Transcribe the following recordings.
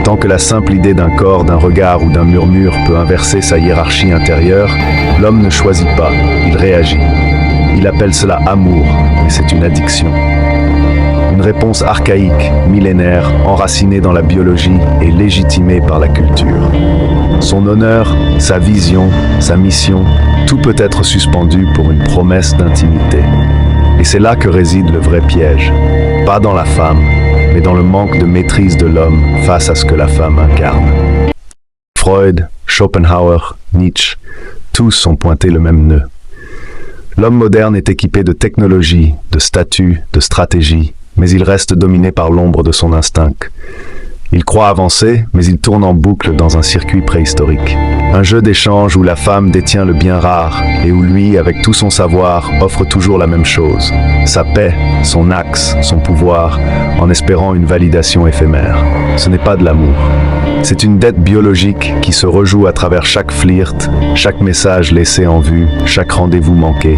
Tant que la simple idée d'un corps, d'un regard ou d'un murmure peut inverser sa hiérarchie intérieure, l'homme ne choisit pas, il réagit. Il appelle cela amour, mais c'est une addiction. Une réponse archaïque, millénaire, enracinée dans la biologie et légitimée par la culture. Son honneur, sa vision, sa mission, tout peut être suspendu pour une promesse d'intimité. Et c'est là que réside le vrai piège. Pas dans la femme, mais dans le manque de maîtrise de l'homme face à ce que la femme incarne. Freud, Schopenhauer, Nietzsche, tous ont pointé le même nœud. L'homme moderne est équipé de technologie, de statut, de stratégie, mais il reste dominé par l'ombre de son instinct. Il croit avancer, mais il tourne en boucle dans un circuit préhistorique. Un jeu d'échange où la femme détient le bien rare et où lui, avec tout son savoir, offre toujours la même chose. Sa paix, son axe, son pouvoir, en espérant une validation éphémère. Ce n'est pas de l'amour. C'est une dette biologique qui se rejoue à travers chaque flirt, chaque message laissé en vue, chaque rendez-vous manqué.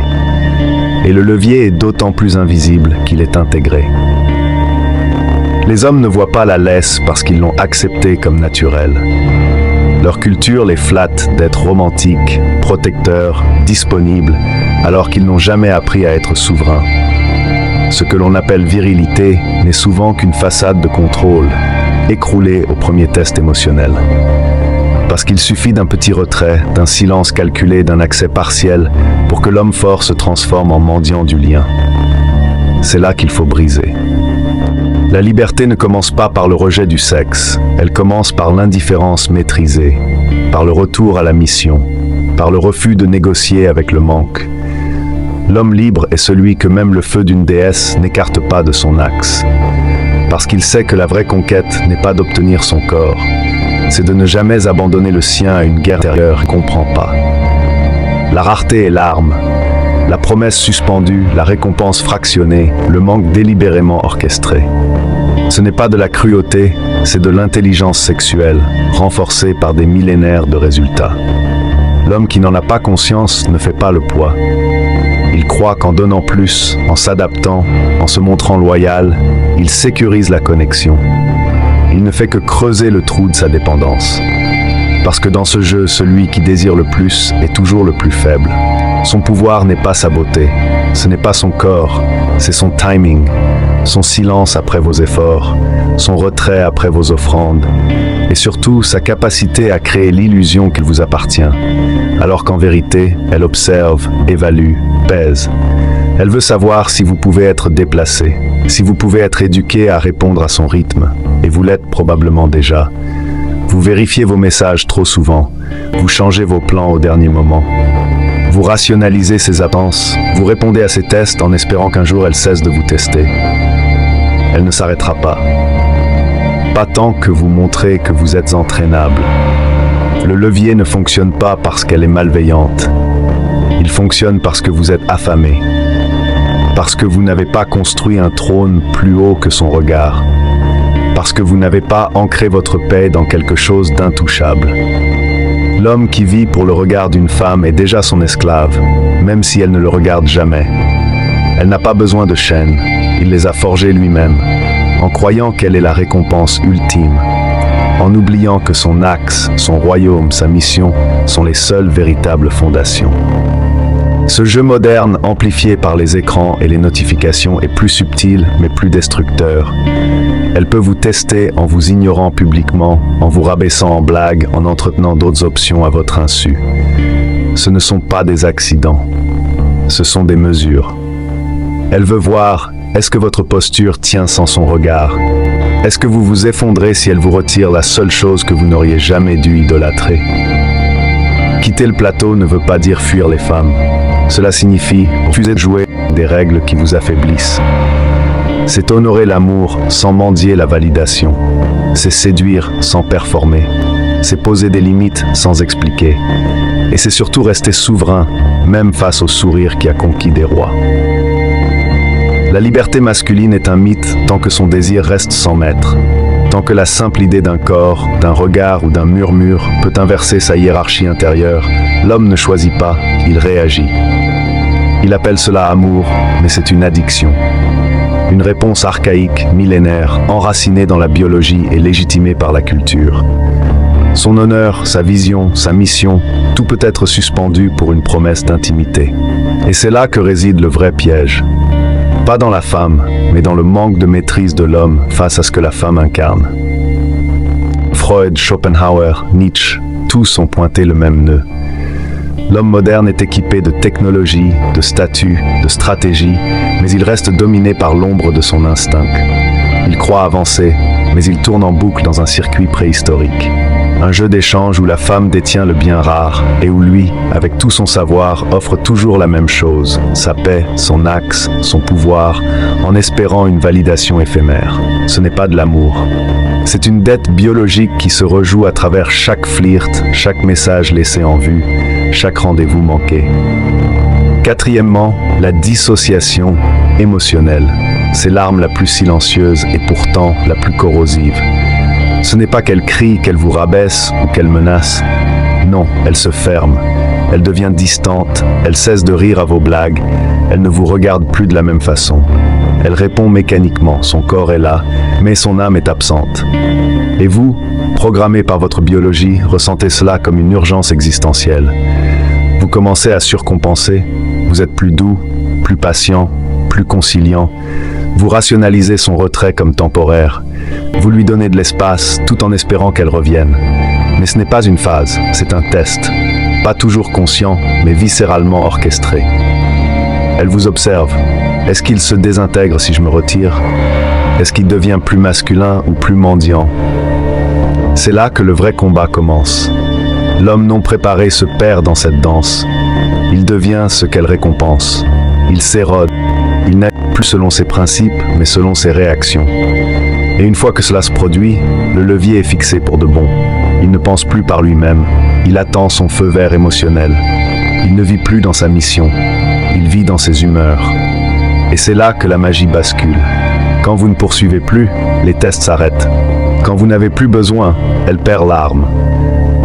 Et le levier est d'autant plus invisible qu'il est intégré. Les hommes ne voient pas la laisse parce qu'ils l'ont acceptée comme naturelle. Leur culture les flatte d'être romantiques, protecteurs, disponibles, alors qu'ils n'ont jamais appris à être souverains. Ce que l'on appelle virilité n'est souvent qu'une façade de contrôle, écroulée au premier test émotionnel. Parce qu'il suffit d'un petit retrait, d'un silence calculé, d'un accès partiel pour que l'homme fort se transforme en mendiant du lien. C'est là qu'il faut briser. La liberté ne commence pas par le rejet du sexe, elle commence par l'indifférence maîtrisée, par le retour à la mission, par le refus de négocier avec le manque. L'homme libre est celui que même le feu d'une déesse n'écarte pas de son axe. Parce qu'il sait que la vraie conquête n'est pas d'obtenir son corps, c'est de ne jamais abandonner le sien à une guerre intérieure qu'il ne comprend pas. La rareté est l'arme, la promesse suspendue, la récompense fractionnée, le manque délibérément orchestré. Ce n'est pas de la cruauté, c'est de l'intelligence sexuelle, renforcée par des millénaires de résultats. L'homme qui n'en a pas conscience ne fait pas le poids. Il croit qu'en donnant plus, en s'adaptant, en se montrant loyal, il sécurise la connexion. Il ne fait que creuser le trou de sa dépendance. Parce que dans ce jeu, celui qui désire le plus est toujours le plus faible. Son pouvoir n'est pas sa beauté, ce n'est pas son corps, c'est son timing, son silence après vos efforts, son retrait après vos offrandes, et surtout sa capacité à créer l'illusion qu'il vous appartient, alors qu'en vérité, elle observe, évalue, pèse. Elle veut savoir si vous pouvez être déplacé, si vous pouvez être éduqué à répondre à son rythme, et vous l'êtes probablement déjà. Vous vérifiez vos messages trop souvent, vous changez vos plans au dernier moment. Vous rationalisez ses absences, vous répondez à ses tests en espérant qu'un jour elle cesse de vous tester. Elle ne s'arrêtera pas. Pas tant que vous montrez que vous êtes entraînable. Le levier ne fonctionne pas parce qu'elle est malveillante. Il fonctionne parce que vous êtes affamé. Parce que vous n'avez pas construit un trône plus haut que son regard. Parce que vous n'avez pas ancré votre paix dans quelque chose d'intouchable. L'homme qui vit pour le regard d'une femme est déjà son esclave, même si elle ne le regarde jamais. Elle n'a pas besoin de chaînes, il les a forgées lui-même, en croyant qu'elle est la récompense ultime, en oubliant que son axe, son royaume, sa mission sont les seules véritables fondations. Ce jeu moderne, amplifié par les écrans et les notifications, est plus subtil, mais plus destructeur. Elle peut vous tester en vous ignorant publiquement, en vous rabaissant en blague, en entretenant d'autres options à votre insu. Ce ne sont pas des accidents, ce sont des mesures. Elle veut voir, est-ce que votre posture tient sans son regard? Est-ce que vous vous effondrez si elle vous retire la seule chose que vous n'auriez jamais dû idolâtrer? Quitter le plateau ne veut pas dire fuir les femmes. Cela signifie refuser de jouer des règles qui vous affaiblissent. C'est honorer l'amour sans mendier la validation. C'est séduire sans performer. C'est poser des limites sans expliquer. Et c'est surtout rester souverain, même face au sourire qui a conquis des rois. La liberté masculine est un mythe tant que son désir reste sans maître. Tant que la simple idée d'un corps, d'un regard ou d'un murmure peut inverser sa hiérarchie intérieure, l'homme ne choisit pas, il réagit. Il appelle cela amour, mais c'est une addiction. Une réponse archaïque, millénaire, enracinée dans la biologie et légitimée par la culture. Son honneur, sa vision, sa mission, tout peut être suspendu pour une promesse d'intimité. Et c'est là que réside le vrai piège. Pas dans la femme, mais dans le manque de maîtrise de l'homme face à ce que la femme incarne. Freud, Schopenhauer, Nietzsche, tous ont pointé le même nœud. L'homme moderne est équipé de technologie, de statut, de stratégie, mais il reste dominé par l'ombre de son instinct. Il croit avancer, mais il tourne en boucle dans un circuit préhistorique. Un jeu d'échange où la femme détient le bien rare et où lui, avec tout son savoir, offre toujours la même chose, sa paix, son axe, son pouvoir, en espérant une validation éphémère. Ce n'est pas de l'amour. C'est une dette biologique qui se rejoue à travers chaque flirt, chaque message laissé en vue, chaque rendez-vous manqué. Quatrièmement, la dissociation émotionnelle. C'est l'arme la plus silencieuse et pourtant la plus corrosive. Ce n'est pas qu'elle crie, qu'elle vous rabaisse ou qu'elle menace. Non, elle se ferme. Elle devient distante, elle cesse de rire à vos blagues, elle ne vous regarde plus de la même façon. Elle répond mécaniquement, son corps est là, mais son âme est absente. Et vous, programmé par votre biologie, ressentez cela comme une urgence existentielle. Vous commencez à surcompenser, vous êtes plus doux, plus patient, plus conciliant. Vous rationalisez son retrait comme temporaire. Vous lui donnez de l'espace tout en espérant qu'elle revienne. Mais ce n'est pas une phase, c'est un test. Pas toujours conscient, mais viscéralement orchestré. Elle vous observe. Est-ce qu'il se désintègre si je me retire? Est-ce qu'il devient plus masculin ou plus mendiant? C'est là que le vrai combat commence. L'homme non préparé se perd dans cette danse. Il devient ce qu'elle récompense. Il s'érode. Il n'agit plus selon ses principes, mais selon ses réactions. Et une fois que cela se produit, le levier est fixé pour de bon. Il ne pense plus par lui-même. Il attend son feu vert émotionnel. Il ne vit plus dans sa mission. Il vit dans ses humeurs. Et c'est là que la magie bascule. Quand vous ne poursuivez plus, les tests s'arrêtent. Quand vous n'avez plus besoin, elle perd l'arme.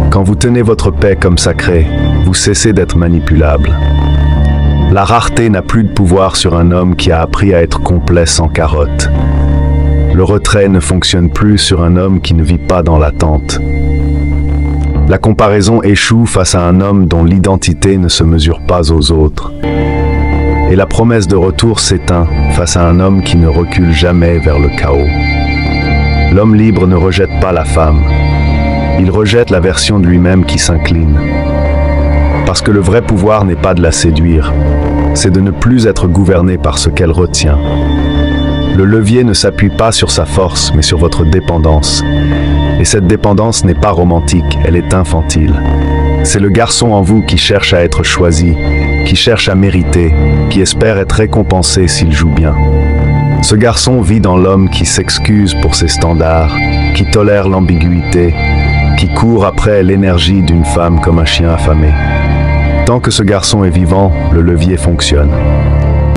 Quand vous tenez votre paix comme sacrée, vous cessez d'être manipulable. La rareté n'a plus de pouvoir sur un homme qui a appris à être complet sans carotte. Le retrait ne fonctionne plus sur un homme qui ne vit pas dans l'attente. La comparaison échoue face à un homme dont l'identité ne se mesure pas aux autres. Et la promesse de retour s'éteint face à un homme qui ne recule jamais vers le chaos. L'homme libre ne rejette pas la femme. Il rejette la version de lui-même qui s'incline. Parce que le vrai pouvoir n'est pas de la séduire, c'est de ne plus être gouverné par ce qu'elle retient. Le levier ne s'appuie pas sur sa force, mais sur votre dépendance. Et cette dépendance n'est pas romantique, elle est infantile. C'est le garçon en vous qui cherche à être choisi, qui cherche à mériter, qui espère être récompensé s'il joue bien. Ce garçon vit dans l'homme qui s'excuse pour ses standards, qui tolère l'ambiguïté, qui court après l'énergie d'une femme comme un chien affamé. Tant que ce garçon est vivant, le levier fonctionne.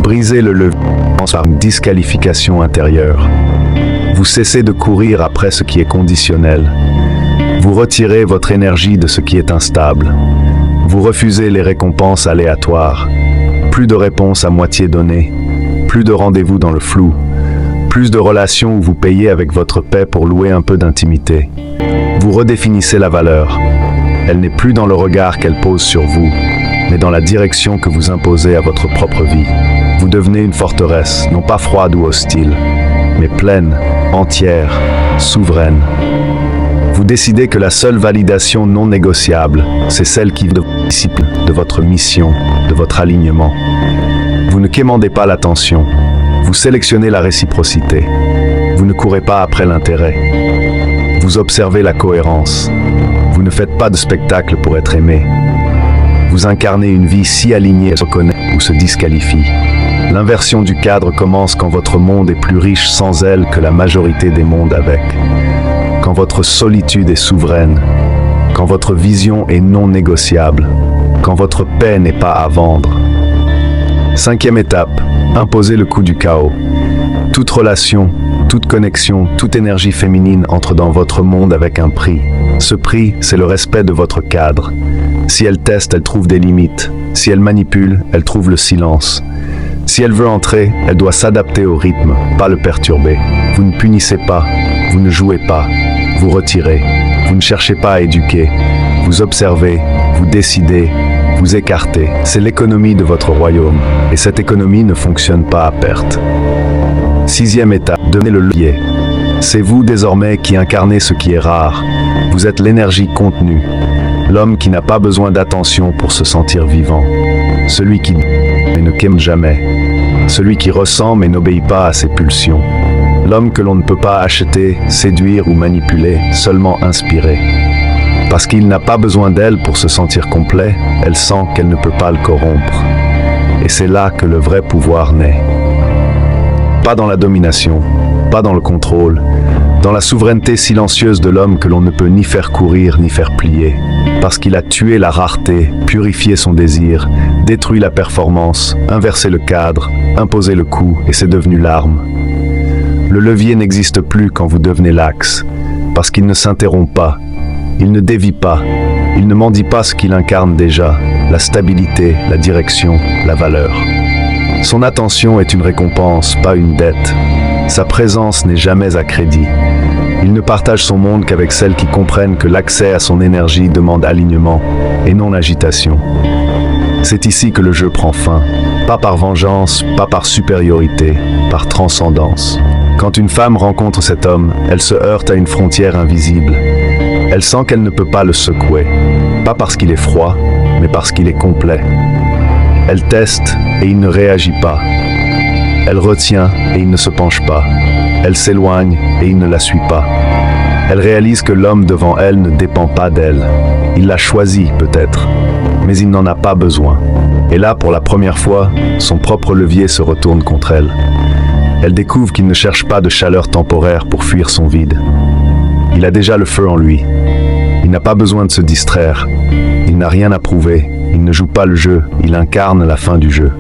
Brisez le levier par une disqualification intérieure. Vous cessez de courir après ce qui est conditionnel. Vous retirez votre énergie de ce qui est instable. Vous refusez les récompenses aléatoires. Plus de réponses à moitié données. Plus de rendez-vous dans le flou. Plus de relations où vous payez avec votre paix pour louer un peu d'intimité. Vous redéfinissez la valeur. Elle n'est plus dans le regard qu'elle pose sur vous, mais dans la direction que vous imposez à votre propre vie. Vous devenez une forteresse, non pas froide ou hostile, mais pleine, entière, souveraine. Vous décidez que la seule validation non négociable, c'est celle qui vient de vos disciples, de votre mission, de votre alignement. Vous ne quémandez pas l'attention, vous sélectionnez la réciprocité. Vous ne courez pas après l'intérêt. Vous observez la cohérence. Vous ne faites pas de spectacle pour être aimé. Vous incarnez une vie si alignée qu'elle se reconnaît ou se disqualifie. L'inversion du cadre commence quand votre monde est plus riche sans elle que la majorité des mondes avec. Quand votre solitude est souveraine. Quand votre vision est non négociable. Quand votre paix n'est pas à vendre. 5e étape, imposez le coup du chaos. Toute relation, toute connexion, toute énergie féminine entre dans votre monde avec un prix. Ce prix, c'est le respect de votre cadre. Si elle teste, elle trouve des limites. Si elle manipule, elle trouve le silence. Si elle veut entrer, elle doit s'adapter au rythme, pas le perturber. Vous ne punissez pas, vous ne jouez pas, vous retirez. Vous ne cherchez pas à éduquer, vous observez, vous décidez, vous écartez. C'est l'économie de votre royaume, et cette économie ne fonctionne pas à perte. 6e étape, devenez le levier. C'est vous désormais qui incarnez ce qui est rare. Vous êtes l'énergie contenue, l'homme qui n'a pas besoin d'attention pour se sentir vivant. Celui qui mais ne qu'aime jamais. Celui qui ressent mais n'obéit pas à ses pulsions. L'homme que l'on ne peut pas acheter, séduire ou manipuler, seulement inspirer. Parce qu'il n'a pas besoin d'elle pour se sentir complet, elle sent qu'elle ne peut pas le corrompre. Et c'est là que le vrai pouvoir naît. Pas dans la domination, pas dans le contrôle, dans la souveraineté silencieuse de l'homme que l'on ne peut ni faire courir ni faire plier. Parce qu'il a tué la rareté, purifié son désir, détruit la performance, inversé le cadre, imposé le coup et c'est devenu l'arme. Le levier n'existe plus quand vous devenez l'axe, parce qu'il ne s'interrompt pas, il ne dévie pas, il ne mendie pas ce qu'il incarne déjà, la stabilité, la direction, la valeur. Son attention est une récompense, pas une dette. Sa présence n'est jamais à crédit. Il ne partage son monde qu'avec celles qui comprennent que l'accès à son énergie demande alignement et non agitation. C'est ici que le jeu prend fin, pas par vengeance, pas par supériorité, par transcendance. Quand une femme rencontre cet homme, elle se heurte à une frontière invisible. Elle sent qu'elle ne peut pas le secouer, pas parce qu'il est froid, mais parce qu'il est complet. Elle teste et il ne réagit pas. Elle retient et il ne se penche pas. Elle s'éloigne et il ne la suit pas. Elle réalise que l'homme devant elle ne dépend pas d'elle. Il l'a choisi peut-être, mais il n'en a pas besoin. Et là, pour la première fois, son propre levier se retourne contre elle. Elle découvre qu'il ne cherche pas de chaleur temporaire pour fuir son vide. Il a déjà le feu en lui. Il n'a pas besoin de se distraire. Il n'a rien à prouver. Il ne joue pas le jeu. Il incarne la fin du jeu.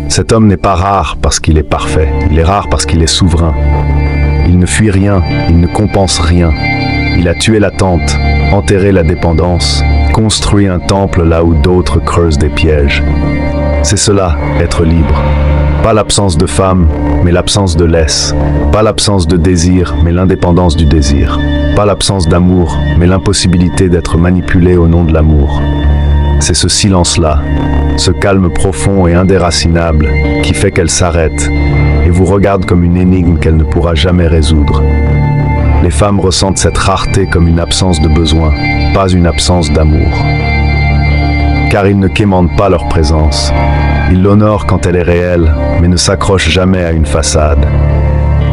Cet homme n'est pas rare parce qu'il est parfait. Il est rare parce qu'il est souverain. Il ne fuit rien. Il ne compense rien. Il a tué l'attente, enterré la dépendance, construit un temple là où d'autres creusent des pièges. C'est cela, être libre. Pas l'absence de femme, mais l'absence de laisse. Pas l'absence de désir, mais l'indépendance du désir. Pas l'absence d'amour, mais l'impossibilité d'être manipulé au nom de l'amour. C'est ce silence-là, ce calme profond et indéracinable qui fait qu'elle s'arrête et vous regarde comme une énigme qu'elle ne pourra jamais résoudre. Les femmes ressentent cette rareté comme une absence de besoin, pas une absence d'amour. Car ils ne quémandent pas leur présence. Ils l'honorent quand elle est réelle, mais ne s'accrochent jamais à une façade.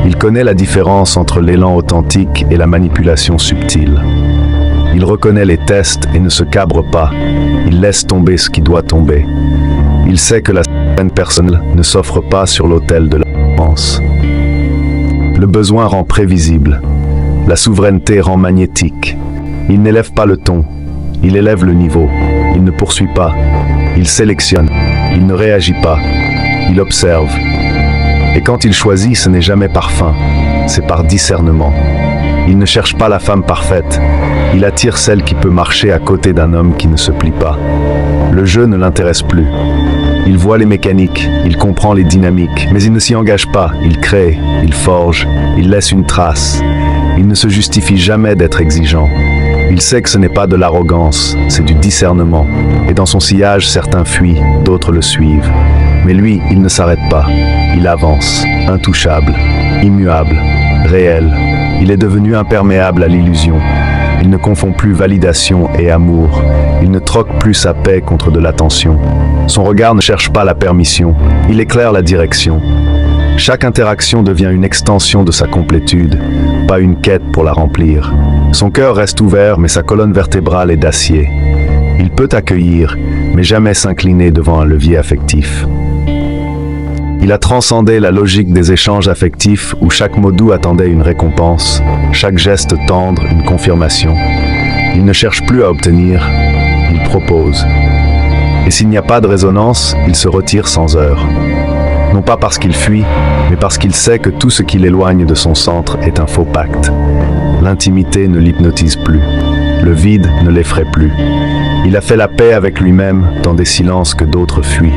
Il connaît la différence entre l'élan authentique et la manipulation subtile. Il reconnaît les tests et ne se cabre pas. Il laisse tomber ce qui doit tomber. Il sait que la personne ne s'offre pas sur l'autel de la défense. Le besoin rend prévisible. La souveraineté rend magnétique. Il n'élève pas le ton. Il élève le niveau. Il ne poursuit pas. Il sélectionne. Il ne réagit pas. Il observe. Et quand il choisit, ce n'est jamais par faim. C'est par discernement. Il ne cherche pas la femme parfaite. Il attire celle qui peut marcher à côté d'un homme qui ne se plie pas. Le jeu ne l'intéresse plus. Il voit les mécaniques, il comprend les dynamiques, mais il ne s'y engage pas. Il crée, il forge, il laisse une trace. Il ne se justifie jamais d'être exigeant. Il sait que ce n'est pas de l'arrogance, c'est du discernement. Et dans son sillage, certains fuient, d'autres le suivent. Mais lui, il ne s'arrête pas. Il avance, intouchable, immuable, réel. Il est devenu imperméable à l'illusion. Il ne confond plus validation et amour. Il ne troque plus sa paix contre de l'attention. Son regard ne cherche pas la permission. Il éclaire la direction. Chaque interaction devient une extension de sa complétude, pas une quête pour la remplir. Son cœur reste ouvert, mais sa colonne vertébrale est d'acier. Il peut accueillir, mais jamais s'incliner devant un levier affectif. Il a transcendé la logique des échanges affectifs où chaque mot doux attendait une récompense, chaque geste tendre une confirmation. Il ne cherche plus à obtenir, il propose. Et s'il n'y a pas de résonance, il se retire sans heurts. Non pas parce qu'il fuit, mais parce qu'il sait que tout ce qui l'éloigne de son centre est un faux pacte. L'intimité ne l'hypnotise plus. Le vide ne l'effraie plus. Il a fait la paix avec lui-même dans des silences que d'autres fuient.